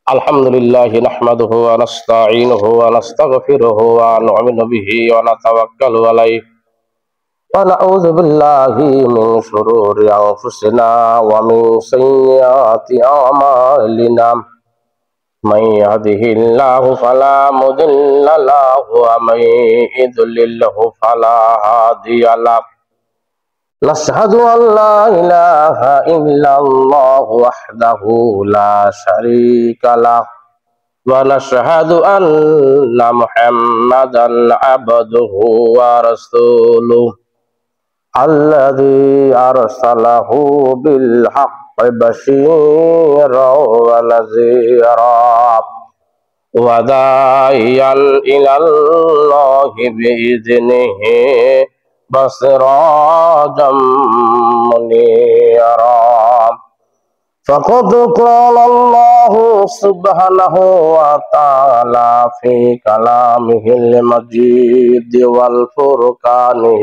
আলহামদুলিল্লাহি নাহমাদুহু ওয়া নাস্তাঈনুহু ওয়া নাস্তাগফিরুহু ওয়া নু'মিনু বিহি ওয়া নাতাওয়াক্কালু আলাইহি ওয়া নাউযু বিল্লাহি মিন শুরুরি আনফুসিনা ওয়া মিন সাইয়্যাতি আমালিনা মান ইয়াহদিহিল্লাহু ফালা মুদিল্লা লাহু ওয়া মান ইদ্লিলহু ফালা হাদিয়া লাহু নাশহাদু আল্লা ইলাহা ইল্লাল্লাহু ওয়াহদাহু লা শারীকা লাহু ওয়া নাশহাদু আন্না মুহাম্মাদান আবদুহু ওয়া রাসূলুহু আল্লাযী আরসালাহু বিল হাক্কি বাশীরাও ওয়া নাযীরা ওয়া দা'iyan ইলাল্লাহি বিইذনিহি بصراجا منيرا فقد قال الله سبحانه وتعالى في كلامه المجيد والفرقانه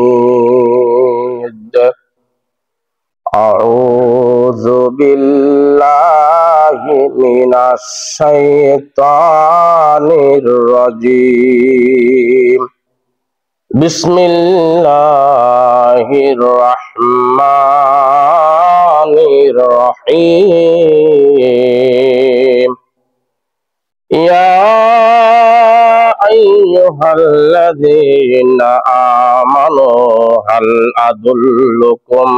الحميد أعوذ بالله من الشيطان الرجيم بسم الله الرحمن الرحيم يا أيها الذين آمنوا هل أدلكم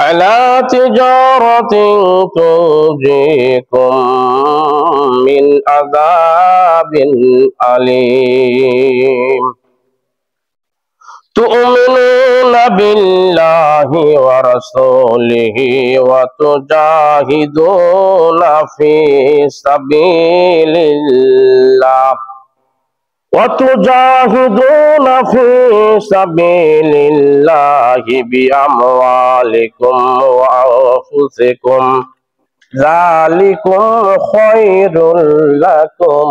على تجارة تنجيكم من عذاب أليم تؤمنون بالله ورسوله وتجاهدون في سبيل الله بأموالكم وأنفسكم ذلكم خير لكم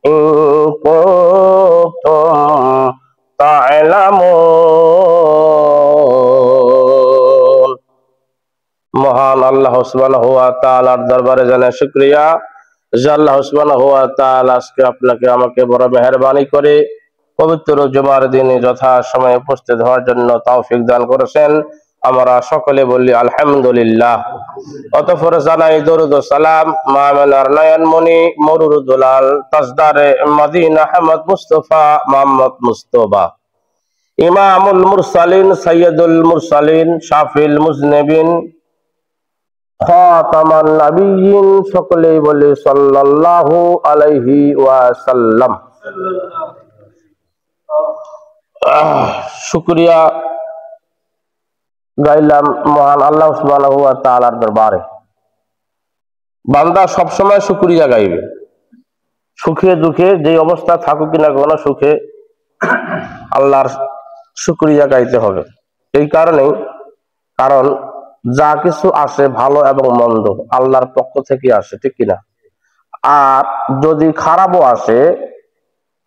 إن كنتم تعلمون মহান আল্লাহ সুবহানাহু ওয়া তাআলার দরবারে জানাই শুকরিয়া যে আল্লাহ সুবহানাহু ওয়া তাআলা আজকে আপনাকে আমাকে বড় মেহেরবানি করে পবিত্র জুমার দিনে যথা সময়ে উপস্থিত হওয়ার জন্য তৌফিক দান করেছেন। আমরা সকলে বলি আলহামদুলিল্লাহ। অতঃপর জানাই দরুদ ও সালাম মামিনার নয়নমণি মরুর দুলাল তাজদারে মদিনা আহমদ মুস্তাফা মুহাম্মদ মুস্তাফা ইমামুল মুরসালিন সাইয়্যিদুল মুরসালিন শাফিল মুজনিবিন খাতামান নাবিয়্যিন সকলেই বলি সাল্লাল্লাহু আলাইহি ওয়াসাল্লাম। শুকরিয়া গাইলাম মহান আল্লাহ সুবহানাহু ওয়া তাআলার দরবারে। বান্দা সব সময় শুকরিয়া গাইবে, সুখে দুঃখে যে অবস্থা থাকুক না কেন সুখে আল্লাহর শুকরিয়া গাইতে হবে। এই কারণেই কারণ যা কিছু আসে ভালো এবং মন্দ আল্লাহর পক্ষ থেকে আসে, ঠিক কিনা? আর যদি খারাপও আসে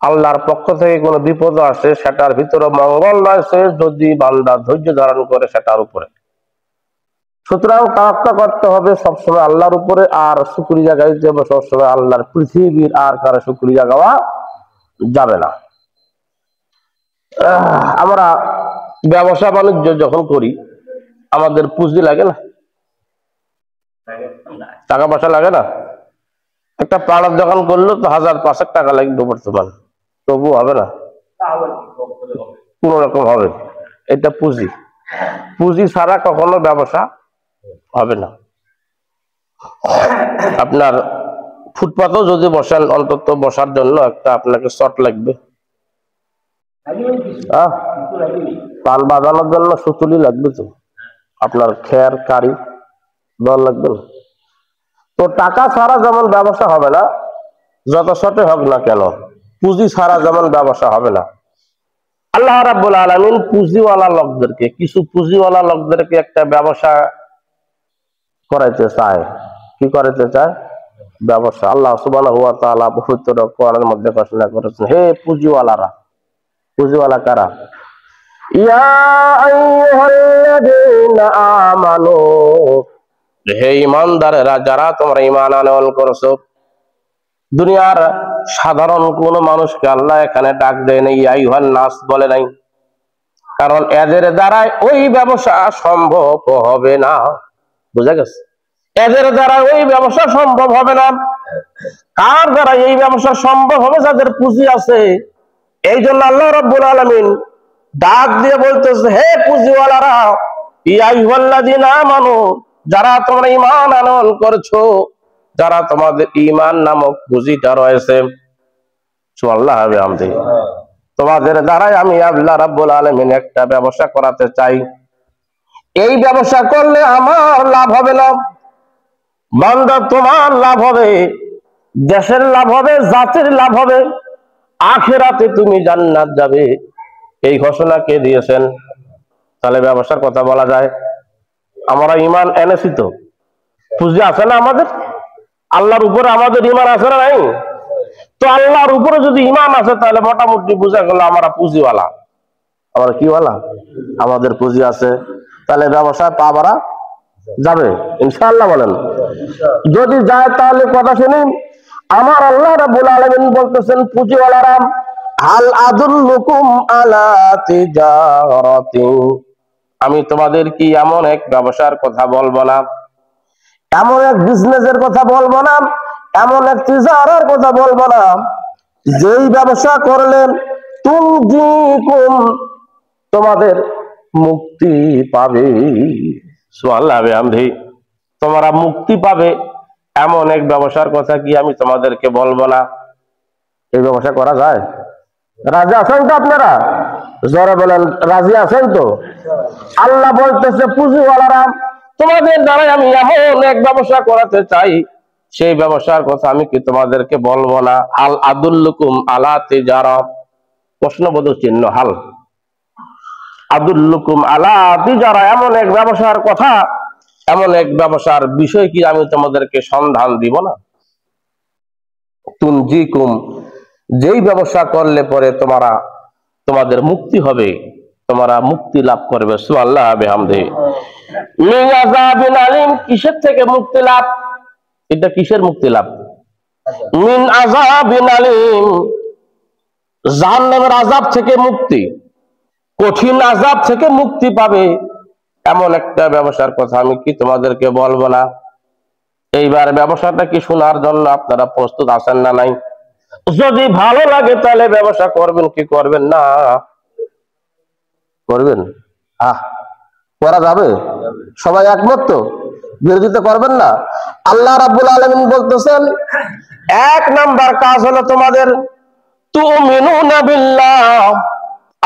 আল্লাহর পক্ষ থেকে কোনো বিপদ আসে সেটার ভিতরে মঙ্গল রয়েছে যদি বান্দা ধৈর্য ধারণ করে সেটার উপরে। সুতরাং তাওয়াক্কুল করতে হবে সবসময় আল্লাহর উপরে, আর শুকরিয়া গাইতে হবে সবসময় আল্লাহর। পৃথিবীর আর কারো শুকরিয়া গাওয়া যাবে না। আমরা ব্যবসা বাণিজ্য যখন করি আমাদের পুঁজি লাগে না? টাকা পয়সা লাগে না? একটা পাড়ার দোকান করলো তো 1000-5,000 টাকা লাগবে বর্তমান, তবু হবে না, কোন রকম হবে। এটা পুঁজি, পুঁজি ছাড়া কখনো ব্যবসা হবে না। আপনার ফুটপাতেও যদি বসেন অন্তত বসার জন্য একটা আপনাকে শট লাগবে, পান বাঁধানোর জন্য সুতুলি লাগবে, তো আপনার খের কারি দল লাগবে না। তো টাকা ছাড়া যেমন ব্যবসা হবে না, যত শর্তে হোক না কেন পুঁজি ছাড়া যেমন ব্যবসা হবে না। আল্লাহ রাব্বুল আলামিন পুঁজিওয়ালা লোকদেরকে, কিছু পুঁজিওয়ালা লোকদেরকে একটা ব্যবসা করাইতে চায়। কি করাইতে চায়? ব্যবসা। আল্লাহ সুবহানাহু ওয়া তাআলা পবিত্র কোরআনের মধ্যে ঘোষণা করেছেন, হে পুঁজিওয়ালারা। পুঁজিওয়ালা কারা? ইয়া আইয়ুহাল্লাযীনা আমানু, হে ঈমানদারেরা যারা তোমরা ঈমান আনয়ন করছো। দুনিয়ার সাধারণ কোন মানুষকে আল্লাহ এখানে ডাক দেয় নাই, ইয়া আইয়ুহান নাস বলে নাই, কারণ এদের দ্বারাই ওই ব্যবসা সম্ভব হবে না। বুঝা গেছে? এদের দ্বারা ওই ব্যবসা সম্ভব হবে না। কার দ্বারা এই ব্যবসা সম্ভব হবে? যাদের পুঁজি আছে। এই জন্য আল্লাহ রাব্বুল আলামিন ডাক দিয়ে বলতেছে, হে পুঁজিওয়ালারা, ইয়া আইয়ুহাল্লাযীনা আমানু, যারা তোমরা ঈমান আনয়ন করছো, যারা তোমাদের ঈমান নামক পুঁজিটা রয়েছে, সুবহানাল্লাহ বিহামদিহি, তোমাদের দ্বারাই আমি আল্লাহ রাব্বুল আলামিন একটা ব্যবসা করাতে চাই। এই ব্যবসা করলে আমার লাভ হবে না বান্দা, তোমার লাভ হবে, দেশের লাভ হবে, জাতির লাভ হবে, আখিরাতে তুমি জান্নাত যাবে। এই ঘোষণা কে দিয়েছেন? তাহলে ব্যবসার কথা বলা যায়। আমরা ঈমান এনেছি তো, পুঁজি আছে না আমাদের? আল্লাহর উপরে আমাদের ঈমান আছে না নাই? তো আল্লাহর উপরে যদি ঈমান আছে, তাহলে মোটামুটি বুঝা গেল আমরা পুঁজিওয়ালা। আমরা কিওয়ালা? আমাদের পুঁজি আছে। তাহলে ব্যবসায় পা বাড়া যাবে ইনশাআল্লাহ। বলেন যদি যায়, তাহলে কথা শুনুন। আমার আল্লাহ রাব্বুল আলামিন বলতেছেন, পুঁজিওয়ালারা, হাল আদুল্লুকুম আলা তিজারাতিন, আমি তোমাদের কি এমন এক ব্যবসার কথা বলবো না, এমন এক বিজনেসের কথা বলবো না, এমন এক তিজারার কথা বলবো না, যেই ব্যবসা করলেন তুনজিকুম, তোমাদের মুক্তি পাবে। সুবহানাল্লাহ বিহামদিহি, তোমরা মুক্তি পাবে এমন এক ব্যবসার কথা কি আমি তোমাদেরকে বলবো না? এই ব্যবসা করা যায়? রাজি আছেন তো আপনারা? জোরে বলেন, রাজি আছেন তো? আল্লাহ বলতেছে, পুঁজিওয়ালারা, তোমাদের দ্বারাই আমি এমন এক ব্যবসা করাতে চাই, সেই ব্যবসার কথা আমি কি তোমাদেরকে বলবো না? হাল আদুল্লুকুম আলা তিজারা, প্রশ্নবোধক চিহ্ন, হাল আদুল্লুকুম আলা তিজারা, এমন এক ব্যবসার কথা, এমন এক ব্যবসার বিষয় কি আমি তোমাদেরকে সন্ধান দিব না? তুনজিকুম, যেই ব্যবসা করলে পরে তোমাদের মুক্তি হবে, তোমরা মুক্তি লাভ করবে। সুবহানাল্লাহ বিহামদিহি। মিন আযাবিন আলিম, কিসের থেকে মুক্তি লাভ? এটা কিসের মুক্তি লাভ? মিন আযাবিন আলিম, জাহান্নামের আযাব থেকে মুক্তি, কঠিন আযাব থেকে মুক্তি পাবে এমন একটা ব্যবসার কথা আমি কি তোমাদেরকে বলবো না? এইবার ব্যবসাটা কি শোনার জন্য আপনারা প্রস্তুত আছেন না নাই? যদি ভালো লাগে তাহলে ব্যবসা করবেন কি করবেন না? করবেন? করা যাবে? সবাই একমত তো? বিরোধিতা করবেন না? আল্লাহ রাব্বুল আলামিন বলতেছেন, এক নাম্বার কাজ হলো তোমাদের তুমিনুনা বিল্লাহ,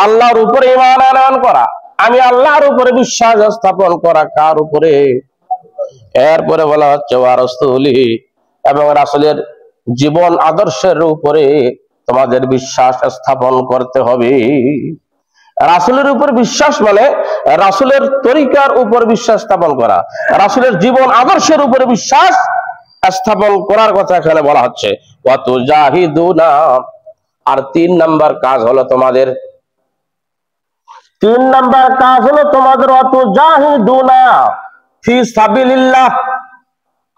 আল্লাহর উপরে ঈমান আনয়ন করা। আমি আল্লাহর উপরে বিশ্বাস স্থাপন করা। কার উপরে? এরপরে বলা হচ্ছে ওয়া রাসূলিহি, এবং রাসূলের জীবন আদর্শের উপরে তোমাদের বিশ্বাস স্থাপন করতে হবে। রাসূলের উপর বিশ্বাস মানে রাসূলের তরিকার উপর বিশ্বাস স্থাপন করা, রাসূলের জীবন আদর্শের উপরে বিশ্বাস স্থাপন করার কথা এখানে বলা হচ্ছে। ওয়া তুজাহিদুনা, আর 3 নাম্বার কাজ হলো তোমাদের, 3 নাম্বার কাজ হলো তোমাদের ওয়া তুজাহিদুনা ফি সাবিলিল্লাহ,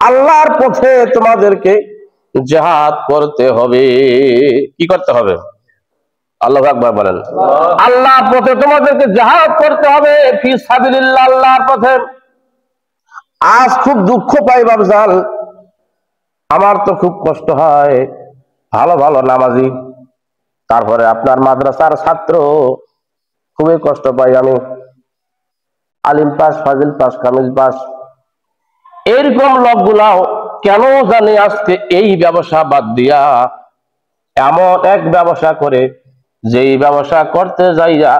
আল্লাহর পথে তোমাদেরকে জিহাদ করতে হবে। কি করতে হবে? আল্লাহু আকবার বলেন। আল্লাহর পথে তোমাদেরকে জিহাদ করতে হবে, ফি সাবিলিল্লাহ, আল্লাহর পথে। আজ খুব দুঃখ পাই বাবজান, আমার তো খুব কষ্ট হয়, ভালো ভালো নামাজি, তারপরে আপনার মাদ্রাসার ছাত্র, খুবই কষ্ট পাই আমি। আলিম পাস, ফাজিল পাস, কামিল পাস, এরকম লোকগুলাও কেন জানি আজকে এই ব্যবসা বাদ দিয়া এমন এক ব্যবসা করে, যেই ব্যবসা করতে যাইয়া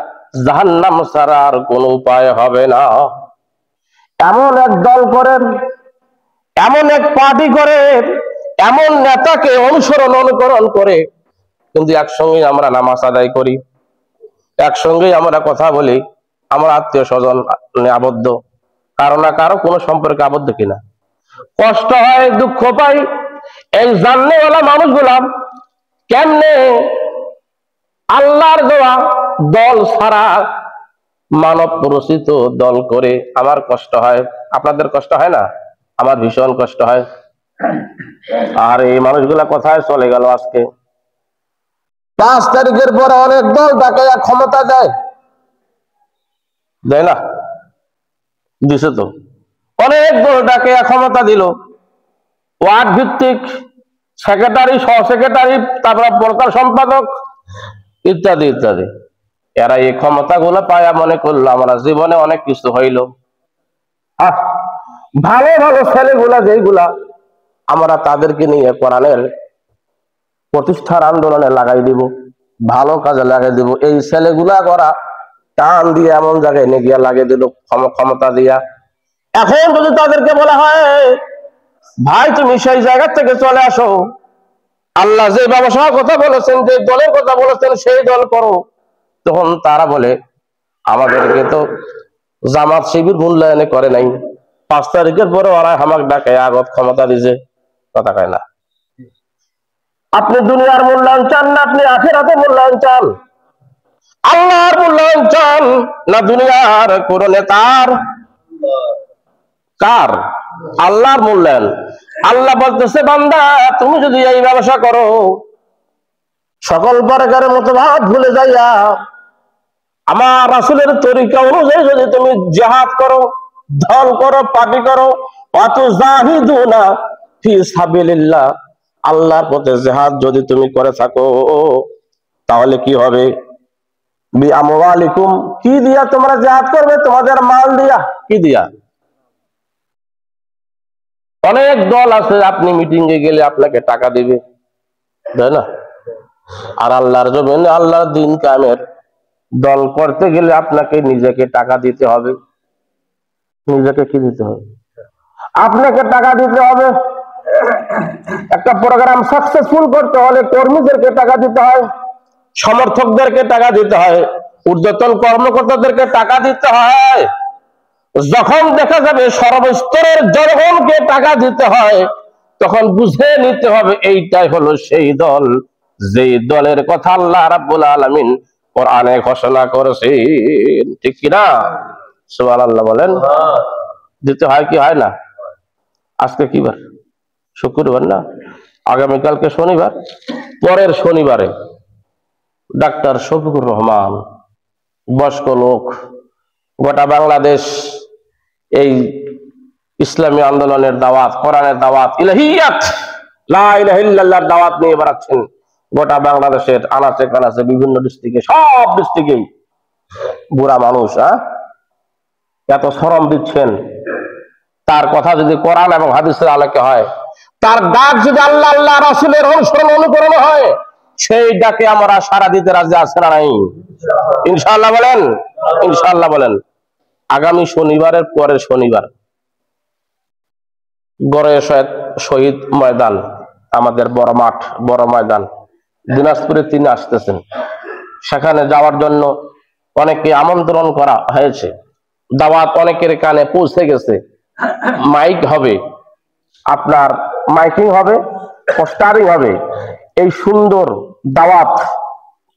জাহান্নাম ছাড়া আর কোনো উপায় হবে না। এমন এক দল করেন, এমন এক পার্টি করে, এমন নেতাকে অনুকরণ করে, কিন্তু একসঙ্গে আমরা নামাজ আদায় করি, একসঙ্গে আমরা কথা বলি, আমরা আত্মীয় স্বজন আবদ্ধ, কারো না কারো কোনো সম্পর্কে আবদ্ধ কিনা? কষ্ট হয়, দুঃখ পাই। এই জাননেওয়ালা মানুষগুলা কেমনে আল্লাহর দেওয়া দল ছাড়া মানব রচিত দল করে আমার কষ্ট হয়, আপনাদের কষ্ট হয় না? আমার ভীষণ কষ্ট হয়। আর এই মানুষগুলা কোথায় চলে গেল আজকে? 5 তারিখের পরে অনেক দল ডাকাইয়া ক্ষমতা দেয়, দেয় না? দিছে তো, অনেক দল ডাকাইয়া ক্ষমতা দিল, ওয়ার্ড ভিত্তিক সেক্রেটারি, সহ সেক্রেটারি, তারপর প্রধান সম্পাদক ইত্যাদি ইত্যাদি। এরা এই ক্ষমতা গুলো পায়া মনে করলো আমরা জীবনে অনেক কিছু হইল। ভালো ভালো ছেলেগুলা যেগুলা, আমরা তাদেরকে নিয়ে কোরআনের প্রতিষ্ঠার আন্দোলনে লাগাই দিব, ভালো কাজে লাগাই দিব। এই ছেলেগুলা করা টান দিয়ে এমন জায়গায় নিয়ে গিয়া লাগিয়ে দিল ক্ষমতা দিয়া। এখন যদি তাদেরকে বলা হয় ভাই তুমি সেই জায়গা থেকে চলে আসো, আল্লাহ যে ব্যবসার কথা বলেছেন, যে দলের কথা বলেছেন সেই দল করো, তখন তারা বলে আমাদেরকে তো জামাত শিবির মূল্যায়নে করে নাই, 5 তারিখের পরে ওরা হামাক ডাকে আগত ক্ষমতা দিছে। কথা কয় না? আপনি দুনিয়ার মূল্যায়ন চান না, আপনি আখিরাতের মূল্যায়ন চান? আল্লাহর মূল্যায়ন চান না দুনিয়ার কোন নেতার? কার? আল্লাহর মূল্যায়ন। আল্লাহ বলতেছে বান্দা তুমি যদি এই ব্যবসা করো, সকল প্রকারের মতবাদ ভুলে যাইয়া আমার রাসূলের তরিকা অনুযায়ী যদি তুমি জিহাদ করো, দল করো, পার্টি করো, ওয়াতুজাহিদুনা ফি সাবিলিল্লাহ, আল্লাহর পথে জিহাদ যদি তুমি করে থাকো, তাহলে কি হবে? বি আমওয়ালিকুম, কি দিয়া তোমরা জিহাদ করবে? তোমাদের মাল দিয়া। কি দিয়া? অনেক দল আছে আপনি মিটিং এ গেলে আপনাকে টাকা দিবে, তাই না? আর আল্লাহর জমিনে আল্লাহর দ্বীন কায়েমের দল করতে গেলে আপনাকে নিজেকে টাকা দিতে হবে। নিজেকে কি দিতে হবে? আপনাকে টাকা দিতে হবে। একটা প্রোগ্রাম সাকসেসফুল করতে হলে কর্মীদেরকে টাকা দিতে হয়, সমর্থকদেরকে টাকা দিতে হয়, ঊর্ধ্বতন কর্মকর্তাদেরকে টাকা দিতে হয়। যখন দেখা যাবে সর্বস্তরের জনগণকে টাকা দিতে হয়, তখন বুঝে নিতে হবে এইটাই হলো সেই দল যে দলের কথা আল্লাহ রাব্বুল আলামিন কোরআনে ঘোষণা করেছেন। ঠিক কি না? সুবহানাল্লাহ বলেন। দিতে হয় কি হয় না? আজকে কি বার? শুক্রবার না? আগামীকালকে শনিবার। পরের শনিবারে ডাক্তার শফিকুর রহমান, বয়স্ক লোক, গোটা বাংলাদেশ এই ইসলামী আন্দোলনের দাওয়াত, কোরআনের দাওয়াত, ইলাহিয়াত, লা ইলাহা ইল্লাল্লাহর দাওয়াত নিয়ে বেড়াচ্ছেন গোটা বাংলাদেশের আনাচে কানাচে, বিভিন্ন ডিস্ট্রিক্টে, সব ডিস্ট্রিক্টেই। বুড়া মানুষ, এত শরম দিচ্ছেন। তার কথা যদি কোরআন এবং হাদিসের আলোকে হয়, তার ডাক যদি আল্লাহ আল্লাহ রাসূলের অনুসরণ অনুকরণ হয়, সেই ডাকে আমরা সাড়া দিতে রাজি আছি না নাই? ইনশাআল্লাহ বলেন, ইনশাআল্লাহ বলেন। আগামী শনিবারের পরের শনিবার গড়ে শহীদ ময়দান, আমাদের বড় মাঠ, বড় ময়দান, দিনাজপুরে তিনি আসতেছেন। সেখানে যাওয়ার জন্য অনেকে আমন্ত্রণ করা হয়েছে, দাওয়াত অনেকের কানে পৌঁছে গেছে। মাইক হবে, আপনার মাইকিং হবে, পোস্টারিং হবে। এই সুন্দর দাওয়াত,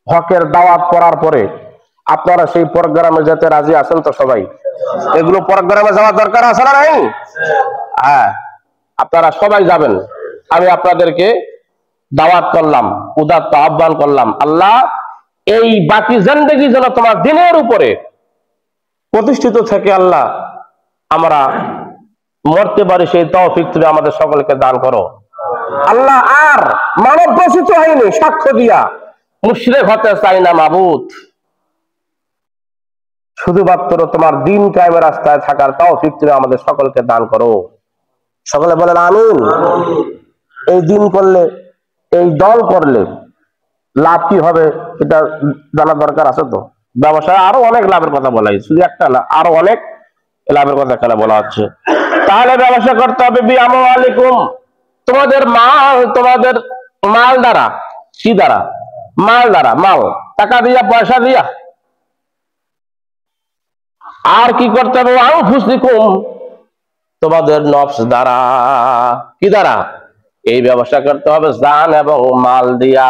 হকের দাওয়াত করার পরে আপনারা সেই প্রোগ্রামে যেতে রাজি আছেন তো? সবাই এগুলো প্রোগ্রামে যাওয়ার দরকার আছে না নাই? হ্যাঁ, আপনারা সবাই যাবেন। আমি আপনাদেরকে দাওয়াত করলাম, উদাত্ত আহ্বান করলাম। আল্লাহ এই বাকি জিন্দেগি যেন তোমার দিনের উপরে প্রতিষ্ঠিত থেকে আল্লাহ আমরা মরতে পারি, সেই তৌফিক তুমি আমাদের সকলকে দান করো আল্লাহ। আর মানব রচিত হয়নি, সাক্ষ্য দিয়া মুশরিক হতে চাই না মাবুদ, শুধুমাত্র তোমার দ্বীন কায়েমের রাস্তায় থাকার তৌফিক তুমি আমাদের সকলকে দান করো। সকলে বলেন আমিন। এই দিন করলে, এই দল করলে লাভ কি হবে এটা জানা দরকার আছে তো। ব্যবসায় আরো অনেক লাভের কথা বলা হয়েছে, শুধু একটা না, আরো অনেক লাভের কথা এখানে বলা হচ্ছে। তাহলে ব্যবসা করতে হবে বিআমওয়ালিকুম, তোমাদের মাল, তোমাদের মাল দ্বারা। কি দ্বারা? মাল দ্বারা, মাল, টাকা দিয়া, পয়সা দিয়া। আর কি করতে হবে? আনফুসিকুম, তোমাদের নফস দ্বারা। কি দ্বারা? এই ব্যবসা করতে হবে জান এবং মাল দিয়া।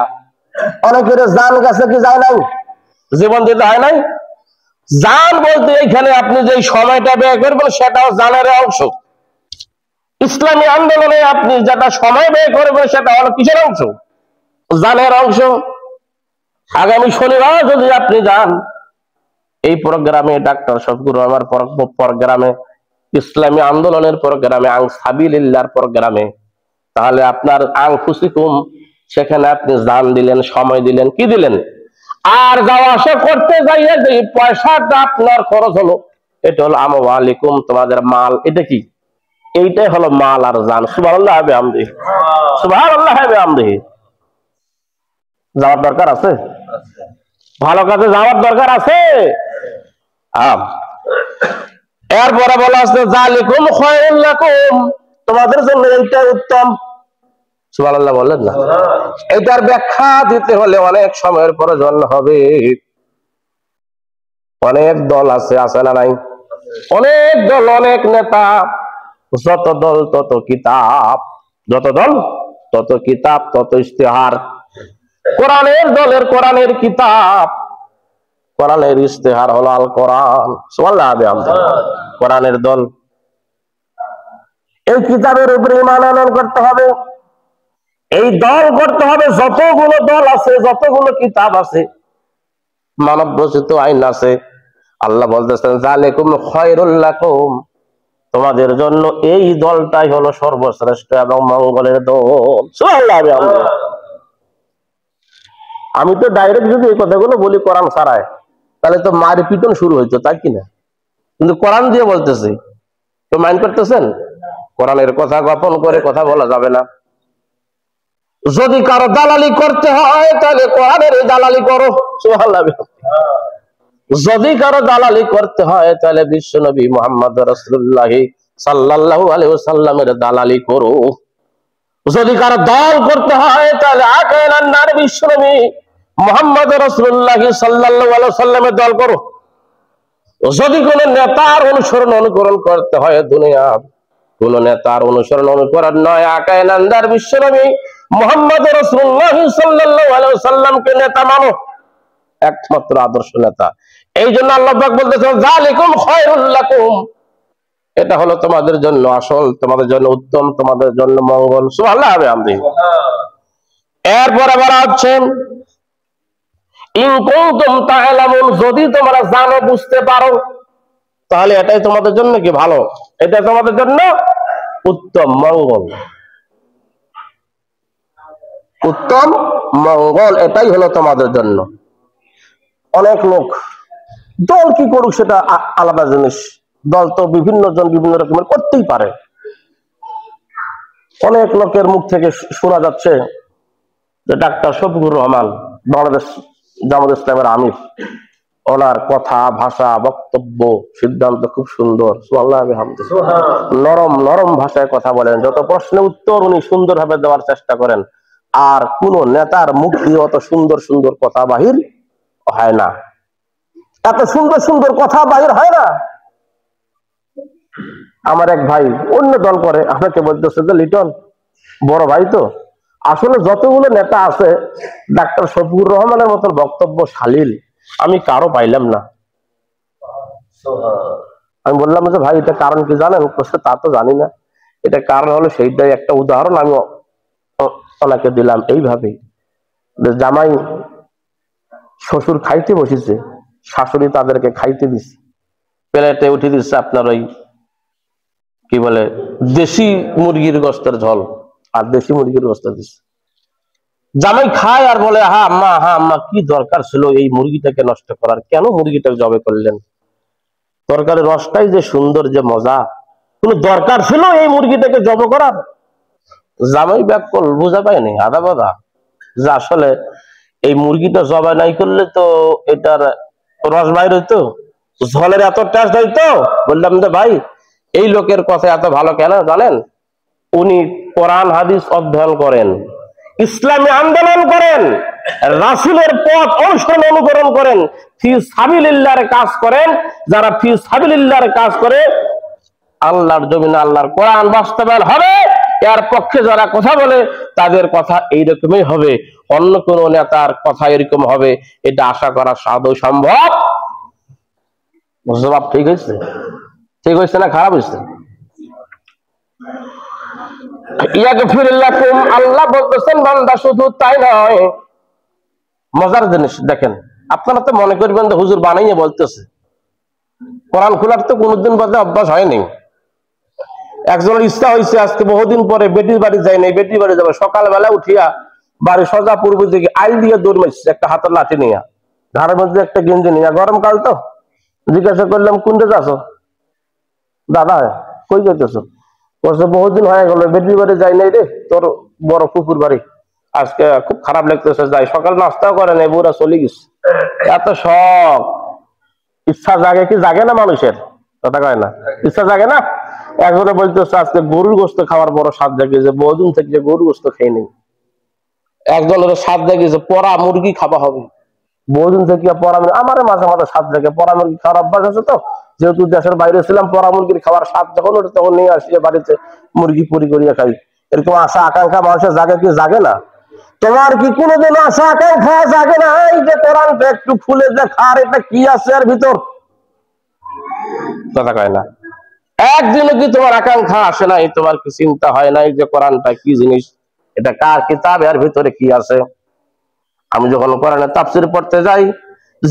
অনেকের জান কাছে কি যায় নাই? জীবন দিতে হয় নাই? জান বলতে এখানে আপনি যে সময়টা ব্যয় করবেন সেটাও জানের অংশ। ইসলামী আন্দোলনে আপনি যেটা সময় ব্যয় করবেন সেটা হলো কিসের অংশ? জানের অংশ। আগামী শনিবার যদি আপনি যান এই প্রোগ্রামে, ডাক্তার শফিকুর রহমান প্রোগ্রামে, ইসলামী আন্দোলনের প্রোগ্রামে, আনসাবিলিল্লাহর প্রোগ্রামে, তাহলে আপনার আনফুসিকুম, সেখানে আপনি জান দিলেন, সময় দিলেন, কি দিলেন? আর যাওয়া আসা করতে যাইয়ে যে পয়সাটা আপনার খরচ হলো, এটা হলো আমওয়ালিকুম, তোমাদের মাল। এটা কি? এইটাই হলো মাল আর জান। সুবহানাল্লাহ বিহামদিহি, সুবহানাল্লাহ বিহামদিহি। যাওয়ার দরকার আছে? ভালো কাজে যাওয়ার দরকার আছে। এরপরে বলা আছে যালিকুম খায়রুল লাকুম, তোমাদের জন্য এইটা উত্তম। সুবহানাল্লাহ বললেন না? এটার ব্যাখ্যা দিতে হলে অনেক সময়ের প্রয়োজন হবে। অনেক দল আছে, আছে না নাই? অনেক দল, অনেক নেতা। যত দল তত কিতাব, যত দল তত কিতাব, তত ইশতেহার। কোরআনের দলের কোরআনের কিতাব, কোরআনের ইশতেহার হলো আল কোরআন। সুবহানাল্লাহ বিহামদিহি। কোরআনের দল, এই কিতাবের উপরে ঈমান আনয়ন করতে হবে, এই দল করতে হবে। যতগুলো দল আছে, যতগুলো কিতাব আছে, মানব রচিত আইন আছে, আল্লাহ বলতেছেন যালিকুম খায়রুল লাকুম, তোমাদের জন্য এই দলটাই হলো সর্বশ্রেষ্ঠ এবং মঙ্গলের দল। সুবহানাল্লাহ বিহামদিহি। আমি তো ডাইরেক্ট যদি এই কথাগুলো বলি কোরআন ছাড়ায়, তাহলে তো মার পিটন শুরু হইতো, তাই কিনা? কিন্তু কোরআন দিয়ে বলতেছি, তো মাইন্ড করতেছেন? কোরআনের কথা গোপন করে কথা বলা যাবে না। যদি কারো দালালি করতে হয় তাহলে কোরআনের দালালি করো। সুবহানাল্লাহ। যদি কারো দালালি করতে হয় তাহলে বিশ্বনবী মুহাম্মদ রাসূলুল্লাহ সাল্লাল্লাহু আলাইহি ওয়াসাল্লামের দালালি করো। যদি কারো দল করতে হয় তাহলে আকায়নান নার বিশ্বনবী মুহাম্মদ রাসূলুল্লাহ সাল্লাল্লাহু আলাইহি ওয়াসাল্লামের দল করো। যদি কোন নেতার অনুসরণ অনুকরণ করতে হয়, দুনিয়া কোন নেতার অনুসরণ অনুকরণ নয়, আকায়নান্দার বিশ্বনবী মুহাম্মদ রাসূলুল্লাহ সাল্লাল্লাহু আলাইহি ওয়াসাল্লামকে নেতা মানো, একমাত্র আদর্শ নেতা। এই জন্য আল্লাহ পাক বলতেছেন যালিকুম খায়রুল লাকুম, এটা হলো তোমাদের জন্য আসল, তোমাদের জন্য উত্তম, তোমাদের জন্য মঙ্গল। সুবহানাল্লাহ বিহামদিহি। এরপরে বলা হচ্ছে ইন কুনতুম তা'লামুন, যদি তোমরা জানো, বুঝতে পারো, তাহলে এটাই তোমাদের জন্য কি ভালো, এটা তোমাদের জন্য উত্তম মঙ্গল, উত্তম মঙ্গল, এটাই হলো তোমাদের জন্য। অনেক লোক দল কি করুক সেটা আলাদা জিনিস, দল তো বিভিন্ন জন বিভিন্ন রকমের করতেই পারে। অনেক লোকের মুখ থেকে শোনা যাচ্ছে যে ডাক্তার শফিকুর রহমান, বাংলাদেশ জামাত ইসলামের আমির, ওনার কথা, ভাষা, বক্তব্য, সিদ্ধান্ত খুব সুন্দর। সুবহানাল্লাহ বিহামদিহি। নরম নরম ভাষায় কথা বলেন, যত প্রশ্নের উত্তর উনি সুন্দরভাবে দেওয়ার চেষ্টা করেন। আর কোন নেতার মুখ দিয়ে অত সুন্দর সুন্দর কথা বাহির হয় না, এত সুন্দর সুন্দর কথা বাহির হয় না। আমার এক ভাই অন্য দল করে, আপনাকে বলতেছে যে লিটন বড় ভাই তো, আসলে যতগুলো নেতা আছে ডাক্তার শফিকুর রহমানের মতন বক্তব্য শালীল আমি কারো পাইলাম না। আমি বললাম যে ভাই এটা কারণ কি জানেন? তা তো জানি না। এটা কারণ হলো সেইটাই, একটা উদাহরণ আমি ওনাকে দিলাম এইভাবে, জামাই শ্বশুর খাইতে বসেছে, শাশুড়ি তাদেরকে খাইতে দিচ্ছে, প্লেটে উঠে দিচ্ছে আপনার ওই কি বলে দেশি মুরগির গোস্তের ঝোল আর দেশি মুরগির গোস্ত দিচ্ছে। জামাই খায় আর বলে হা আম্মা কি দরকার ছিল এই মুরগিটাকে নষ্ট করার, কেন মুরগিটাকে জবে করলেন? তরকারি রসটাই যে সুন্দর, যে মজা, কোন দরকার ছিল এই মুরগিটাকে জব করার? জামাই ব্যাকল বুঝা পায়নি আদা বাদা, যে আসলে এই মুরগিটা জবাই নাই করলে তো এটার রস বাইর হইতো, ঝোলের এত টেস্ট হইতো। বললাম যে ভাই এই লোকের কথা এত ভালো কেন জানেন? উনি কোরআন হাদিস অধ্যয়ন করেন, ইসলামী আন্দোলন করেন, রাসূলের পথ অনুসরণ অনুকরণ করেন, ফি সাবিলিল্লাহর কাজ করেন। যারা ফি সাবিলিল্লাহর কাজ করে আল্লাহর জমিনে আল্লাহর কোরআন বাস্তবায়ন হবে, এর পক্ষে যারা কথা বলে তাদের কথা এইরকমই হবে। অন্য কোন নেতার কথা এরকম হবে এটা আশা করা সাধু সম্ভব জবাব ঠিক হয়েছে? ঠিক হয়েছে না খারাপ হয়েছে? আল্লাহ বলতেছেন বান্দা শুধু তাই নয়, মজার জিনিস দেখেন। আপনারা তো মনে করবেন যে হুজুর বানাইয়ে বলতেছে, কোরআন খোলার তো কোনোদিন বাদে অভ্যাস হয়নি। একজনের ইচ্ছা হয়েছে আজকে বহুদিন পরে বেটির বাড়ি যাই নাই, বেটির বাড়ি যাবে। সকালবেলা উঠিয়া বাড়ি সোজা পূর্ব দিকে আইল দিয়ে দৌড় মারছে, একটা হাতের লাঠি নিয়ে, ঘরের মধ্যে একটা গেঞ্জি নিয়ে। গরমকাল তো জিজ্ঞাসা করলাম কোনটা যাচ্ছ? দাদা কই যাইতেছো? বলছে বহুদিন হয়ে গেল বেটির বাড়ি যাই নাই রে, তোর বড় কুকুর বাড়ি, আজকে খুব খারাপ লাগতেছে যাই। সকাল নাস্তাও করে নাই, বুড়া চলে গেছে। এত শখ, ইচ্ছা জাগে কি জাগে না মানুষের? কথা কয় না, ইচ্ছা জাগে না? একজনে বলতেছে আজকে গরুর গোস্ত খাওয়ার বড় স্বাদ জাগিয়েছে, বহুদিন থেকে গরুর গোস্ত খেয়ে নেই। একজনের স্বাদ জাগিয়েছে পরা মুরগি খাওয়া হবে, বহুদিন থেকে পরা মুরগি। আমার মাঝে মাঝে স্বাদ জাগে, পরা মুরগি খাওয়ার অভ্যাস আছে তো, যেহেতু দেশের বাইরে ছিলাম, পরা মুরগির খাওয়ার স্বাদ যখন ওঠে তখন নিয়ে আসিয়ে বাড়িতে মুরগি পুরি করিয়া খাই। এরকম আশা আকাঙ্ক্ষা মানুষের জাগে কি জাগে না? তোমার কি কোনোদিন আশা আকাঙ্ক্ষা জাগে না এই যে কোরআনটা একটু খুলে দেখা আর এটা কি আছে এর ভিতর? কথা কয় না। একদিনও কি তোমার আকাঙ্ক্ষা আসে নাই, তোমার কি চিন্তা হয় নাই যে কোরআনটা কি জিনিস, এটা কার কিতাব, এর ভিতরে কি আছে? আমি যখন কোরআনের তাফসীর পড়তে যাই,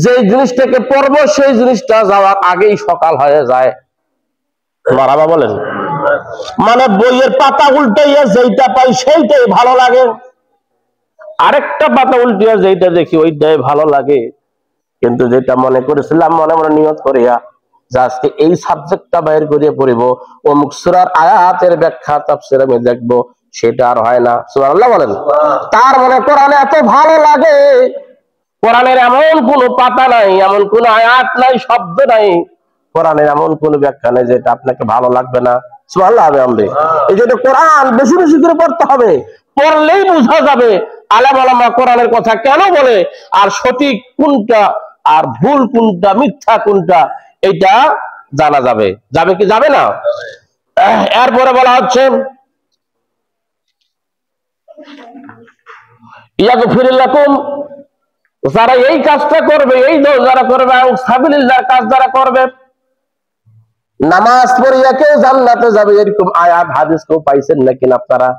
যে জিনিসটাকে পড়বো সেই জিনিসটা যাওয়ার আগেই সকাল হয়ে যায়। মারাবা বলেন, মানে বইয়ের পাতা উল্টাইয়া যেইটা পাই সেইটাই ভালো লাগে, আরেকটা পাতা উল্টিয়া যেইটা দেখি ওইটাই ভালো লাগে। কিন্তু যেটা মনে করেছিলাম মনে মনে নিয়ত করিয়া যে আজকে এই সাবজেক্টটা বাইর করিয়া পড়িব, অমুক সূরার আয়াতের ব্যাখ্যা তাফসীর আমি দেখবো, সেটা আর হয় না। সুবহানাল্লাহ বলেন। তার মানে কোরআনে এত ভালো লাগে, কোরআনের এমন কোন পাতা নাই, এমন কোন আয়াত নাই, শব্দ নাই, কোরআনের এমন কোন ব্যাখ্যা নেই যেটা আপনাকে ভালো লাগবে না। সুবহানাল্লাহ। এই জন্য কোরআন বেশি বেশি করে পড়তে হবে, পড়লেই বোঝা যাবে আলেম ওলামা কোরআনের কথা কেন বলে, আর সঠিক কোনটা আর ভুল কোনটা, মিথ্যা কোনটা, এটা জানা যাবে। যাবে কি যাবে না? এরপরে বলা হচ্ছে ইয়াগফির লাকুম, যারা এই কাজটা করবে, এই দোষ যারা করবে, সাবিলিল্লাহর কাজ যারা করবে, নামাজ পড়িয়া কেউ জান্নাতে যাবে, এরকম আয়াত হাদিস কেউ পাইছেন নাকি আপনারা?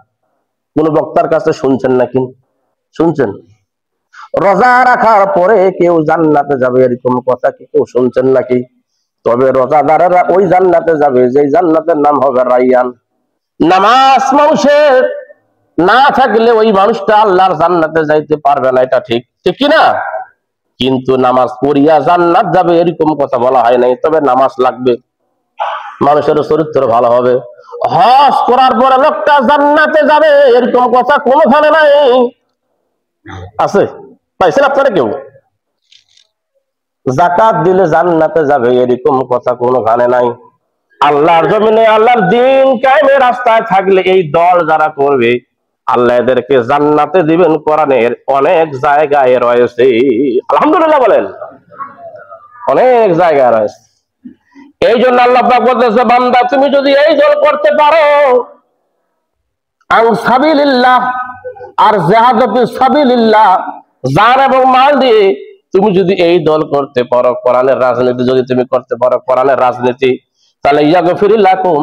কোন বক্তার কাছে শুনছেন নাকি? শুনছেন? রোজা রাখার পরে কেউ জান্নাতে যাবে, এরকম কথা কি কেউ শুনছেন নাকি? তবে রোজাদারেরা ওই জান্নাতে যাবে যে জান্নাতের নাম হবে রাইয়ান। নামাজ মানুষের না থাকলে ওই মানুষটা আল্লাহর জান্নাতে যাইতে পারবে না, এটা ঠিক, ঠিক কিনা? কিন্তু নামাজ পড়িয়া জান্নাত যাবে এরকম কথা বলা হয় নাই। তবে নামাজ লাগবে, মানুষের চরিত্র ভালো হবে। হজ করার পরে লোকটা জান্নাতে যাবে এরকম কথা কোনোখানে নাই। আছে? পাইছেন আপনারা কেউ? যাকাত দিলে জান্নাতে যাবে এরকম কথা কোনোখানে নাই। আল্লাহর জমিনে আল্লাহর দ্বীন কায়েমের রাস্তায় থাকলে এই দল যারা করবে, আল্লাহ এদেরকে জান্নাতে দিবেন। কোরআনের অনেক জায়গায় রয়েছে, আলহামদুলিল্লাহ বলেন, অনেক জায়গায় রয়েছে। এই জন্য আল্লাহ পাক বলতেছে, বান্দা তুমি যদি এই দল করতে পারো, সাবিলিল্লাহ আর জিহাদে সাবিলিল্লাহ, জান এবং মাল দিয়ে তুমি যদি এই দল করতে পারো, কোরআনের রাজনীতি যদি তুমি করতে পারো, কোরআনের রাজনীতি, তাহলে ইয়াগফির লাকুম,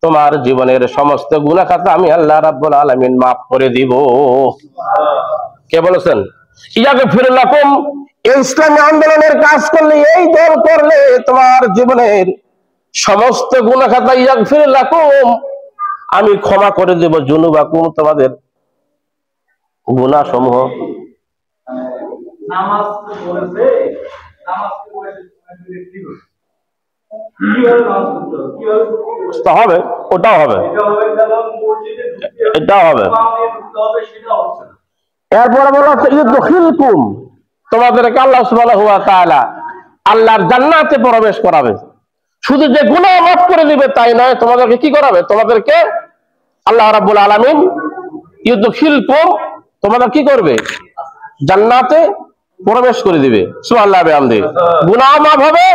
তোমার জীবনের সমস্ত গুনাহ খাতা আমি আল্লাহ রাব্বুল আলামিন মাফ করে দিব। কে বলেছেন? ইয়াগফির লাকুম, ইসলামী আন্দোলনের কাজ করলে, এই দল করলে তোমার জীবনের সমস্ত গুনাহ খাতা ইয়াগফির লাকুম, আমি ক্ষমা করে দেব। যুনুবাকুম, তোমাদের গুনাহ সমূহ। নামাজ বলেছে, নামাজ হবে, ওটাও হবে, এটাও হবে। এরপরে বলা হচ্ছে ইউদখিলকুম, তোমাদেরকে আল্লাহ সুবহানাহু ওয়া তাআলা আল্লাহর জান্নাতে প্রবেশ করাবে। শুধু যে গুনাহ মাফ করে দিবে তাই নয়, তোমাদেরকে কি করাবে? তোমাদেরকে আল্লাহ রাব্বুল আলামিন ইউদখিলকুম, তোমাদের কি করবে? জান্নাতে প্রবেশ করে দিবে। সুবহানাল্লাহ বিহামদিহি। গুনাহ মাফ হবে,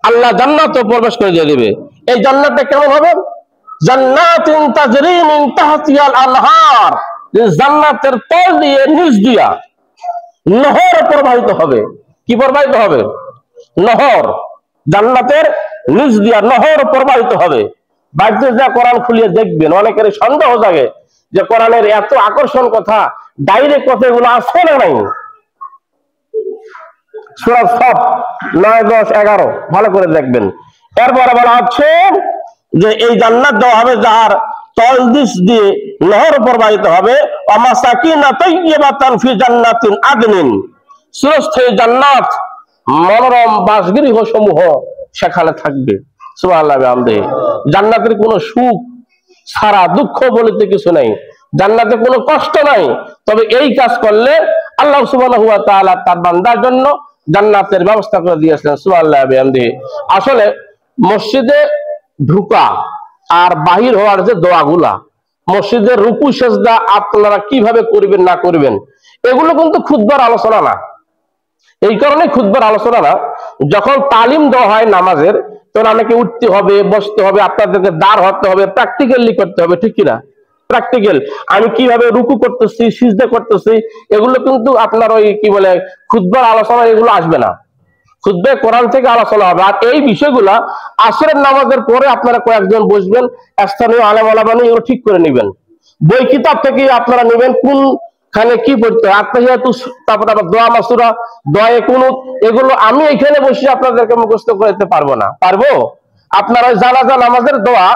আল্লাহ জান্নাতে প্রবেশ করে দিয়ে দিবে। এই জান্নাতটা কেমন হবে? জান্নাতিন তাজরি মিন তাহতিহাল আনহার, জান্নাতের তল দিয়ে নিচ দিয়া নহর প্রবাহিত হবে। কি প্রবাহিত হবে? নহর। জান্নাতের নিচ দিয়া নহর প্রবাহিত হবে। বাড়িতে যা কোরআন খুলিয়ে দেখবেন, অনেকের সন্দেহ জাগে যে কোরআনের এত আকর্ষণ কথা, ডাইরেক্ট কথা এগুলো আসলে নাই। সূরা সফ 9, 10, 11 ভালো করে দেখবেন। এরপরে বলা হচ্ছে যে এই জান্নাত দেওয়া হবে যার তলদিশ দিয়ে নহর প্রবাহিত হবে, ওয়ামাসাকিনা তাইয়্যিবাতান ফি জান্নাতিন আদনিন, চিরস্থায়ী জান্নাত, মনোরম বাসগৃহ সমূহ সেখানে থাকবে। সুবহানাল্লাহ বিহামদিহি। জান্নাতের কোনো সুখ ছাড়া দুঃখ বলিতে কিছু নাই, জান্নাতে কোনো কষ্ট নাই। তবে এই কাজ করলে আল্লাহ সুবহানাহু ওয়া তাআলা তার বান্দার জন্য জান্নাতের ব্যবস্থা করে দিয়েছেন। সুবহানাল্লাহ বিহামদিহি। আসলে মসজিদে ঢুকা আর বাহির হওয়ার যে দোয়াগুলা, মসজিদের রুকু সেজদা আপনারা কিভাবে করবেন না করবেন, এগুলো কিন্তু খুতবার আলোচনা না। এই কারণে খুতবার আলোচনা না, যখন তালিম দেওয়া হয় নামাজের, তখন আমাকে উঠতে হবে, বসতে হবে, আপনাদেরকে দাঁড় হতে হবে, প্র্যাকটিক্যালি করতে হবে, ঠিক কিনা? প্র্যাকটিক্যাল আমি কিভাবে রুকু করতেছি, সিজদা করতেছি, এগুলো কিন্তু আপনার ওই কি বলে খুতবার আলোচনা এগুলো আসবে না। খুতবায়ে কোরআন থেকে আলোচনা হবে। আর এই বিষয়গুলা আসরের নামাজের পরে আপনারা কয়েকজন বসবেন, স্থানীয় আলেম ওলামা নিয়ে এগুলো ঠিক করে নেবেন। বই কিতাব থেকে আপনারা নেবেন কোনখানে কি পড়তে হয়, আত্তাহিয়াতু, তারপর আবার দোয়া মাসুরা, দোয়া কুনুত, এগুলো আমি এখানে বসে আপনাদেরকে মুখস্থ করতে পারবো না। পারবো? আপনারা জানাজা নামাজের দোয়া,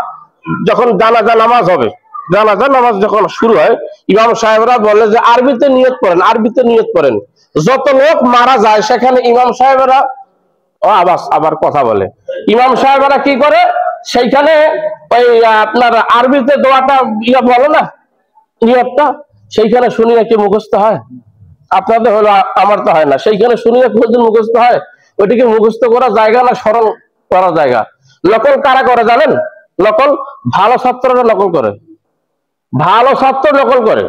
যখন জানাজা নামাজ হবে, জানাজা নামাজ যখন শুরু হয়, ইমাম সাহেবরা বলে যে আরবিতে নিয়ত করেন, আরবিতে নিয়ত করেন। যত লোক মারা যায় সেখানে ইমাম সাহেবরা আবার কথা বলে, ইমাম সাহেবরা কি করে সেইখানে ওই আপনার আরবিতে দোয়াটা বলে না, নিয়তটা সেইখানে শুনিয়ে কি মুখস্থ হয়? আপনাদের হলো, আমার তো হয় না। সেইখানে শুনিয়ে কোনদিন মুখস্থ হয়? ওইটিকে মুখস্থ করা জায়গা না স্মরণ করা জায়গা? নকল কারা করে জানেন? নকল ভালো ছাত্ররা নকল করে, ভালো ছাত্র নকল করে।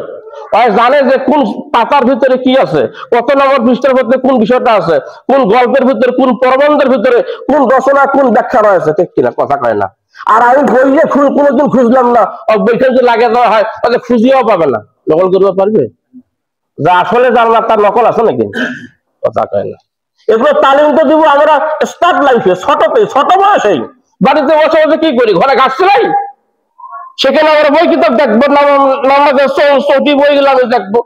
জানে যে কোন পাতার ভিতরে কি আছে, কত নম্বর পৃষ্ঠার ভিতরে কোন বিষয়টা আছে, কোন গল্পের ভিতরে, কোন প্রবন্ধের ভিতরে কোন রচনা, কোন ব্যাখ্যা রয়েছে, ঠিক কিনা? কথা কয় না। আর আমি বইয়ে কোনোদিন খুঁজলাম না, বইটা যদি লাগিয়ে দেওয়া হয় তাহলে খুঁজিয়েও পাবে না। নকল করতে পারবে? যা আসলে জানলা তার নকল আছে নাকি? কথা কয় না। এগুলো তালিম তো দিব আমরা স্টার্ট লাইফে, ছোট বয়সেই। বাড়িতে বসে বসে কি করি? ঘরে ঘাস ছিলাই, সেখানে আমরা বই কিতাব দেখবো, নামাজের চৌকি বইগুলো আমি দেখবো,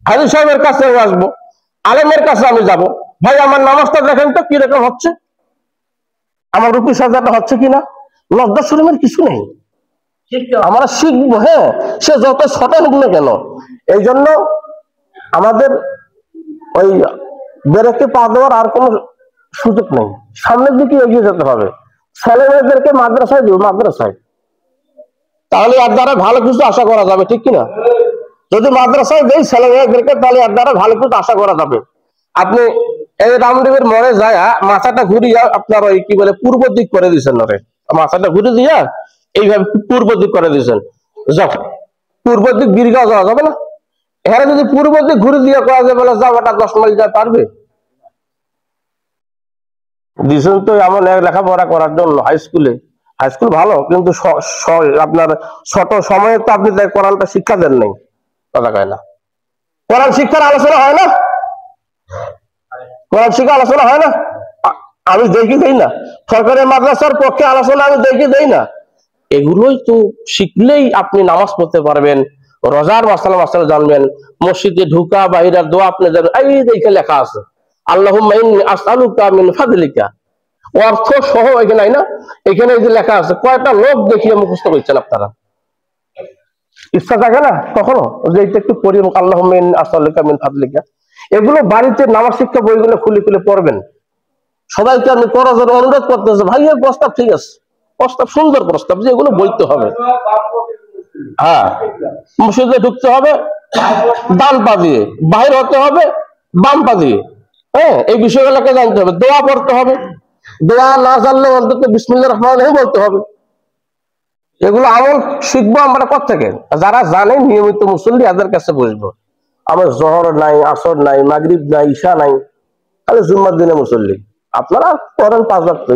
হাজী সাহেবের কাছে আসবো, আলেমের কাছে আমি যাব, ভাই আমার নামাজটা দেখেন তো কিরকম হচ্ছে, আমার রুকু সাজাটা হচ্ছে কিনা। লজ্জা শরমের কিছু নেই, আমরা শিখবো। হ্যাঁ, সে যত ছোট হোক না কেন। এই জন্য আমাদের ওই বেরেকে পা দেওয়ার আর কোনো সুযোগ নেই, সামনের দিকে এগিয়ে যেতে হবে। ছেলে মেয়েদেরকে মাদ্রাসায় দিব, মাদ্রাসায়, তাহলে এর দ্বারা ভালো কিছু আশা করা যাবে, ঠিক কিনা? যদি মাদ্রাসায় দেই ছেলে মেয়েদেরকে, তাহলে এর দ্বারা ভালো কিছু আশা করা যাবে। আপনি এই রামদেবের মনে যায় মাথাটা ঘুরিয়া আপনার ওই কি বলে পূর্ব দিক করে দিচ্ছেন, ওরে মাথাটা ঘুরে দিয়া এইভাবে পূর্ব দিক করে দিচ্ছেন। যাও পূর্ব দিক বীরগাঁও যাওয়া যাবে না? এখানে যদি পূর্ব দিক ঘুরে দিয়ে করা যাবে, যাও ওটা 10 মাইল যা পারবে? দিচ্ছেন তো এমন লেখাপড়া করার জন্য হাই স্কুল ভালো, কিন্তু আপনার ছোট সময়ে তো আপনি কোরআনটা শিক্ষা দেন নাই। কথা কয় না। কোরআন শিক্ষার আলোচনা হয় না? কোরআন শিক্ষা আলোচনা হয় না? আমি দেখি দেই না। সরকারি মাদ্রাসার পক্ষে আলোচনা আমি দেখি দেই না। এগুলোই তো শিখলেই আপনি নামাজ পড়তে পারবেন, রোজার মাসালা জানবেন, মসজিদে ঢুকা বাইরের দোয়া আপনি জানবেন। এই দেখে লেখা আছে আল্লাহুম্মা ইন্নী আসআলুকা মিন ফাদলিকা, অর্থ সহ এখানে না, এখানে যে লেখা আছে কয়টা লোক দেখিয়ে মুখস্থ করছেন আপনারা? ইচ্ছা থাকে না কখনো যে এটা একটু পড়ি, আল্লাহুম্মা ইন্নী আসআলুকা মিন ফাদলিকা। এগুলো বাড়িতে নামাজ শিক্ষা বইগুলো খুলে খুলে পড়বেন। সবাইকে আমি করার জন্য অনুরোধ করতেছি, ভাইয়ের প্রস্তাব ঠিক আছে, প্রস্তাব সুন্দর প্রস্তাব, যে এগুলো বইতে হবে। হ্যাঁ, মসজিদে ঢুকতে হবে ডান পা দিয়ে, বাহির হতে হবে বাম পা দিয়ে। হ্যাঁ, এই বিষয়গুলোকে জানতে হবে। দোয়া পড়তে হবে, দোয়া না জানলে অন্তত বিসমিল্লাহির রহমানির রহিম বলতে হবে। এগুলো আমল শিখবো আমরা কোত্থেকে? যারা জানে নিয়মিত মুসল্লি, এদের কাছে বসবো। আমার জোহর নাই, আসর নাই, মাগরিব নাই, ঈশা নাই, তাহলে জুম্মার দিনে মুসল্লি। আপনারা করেন 5 ওয়াক্ত।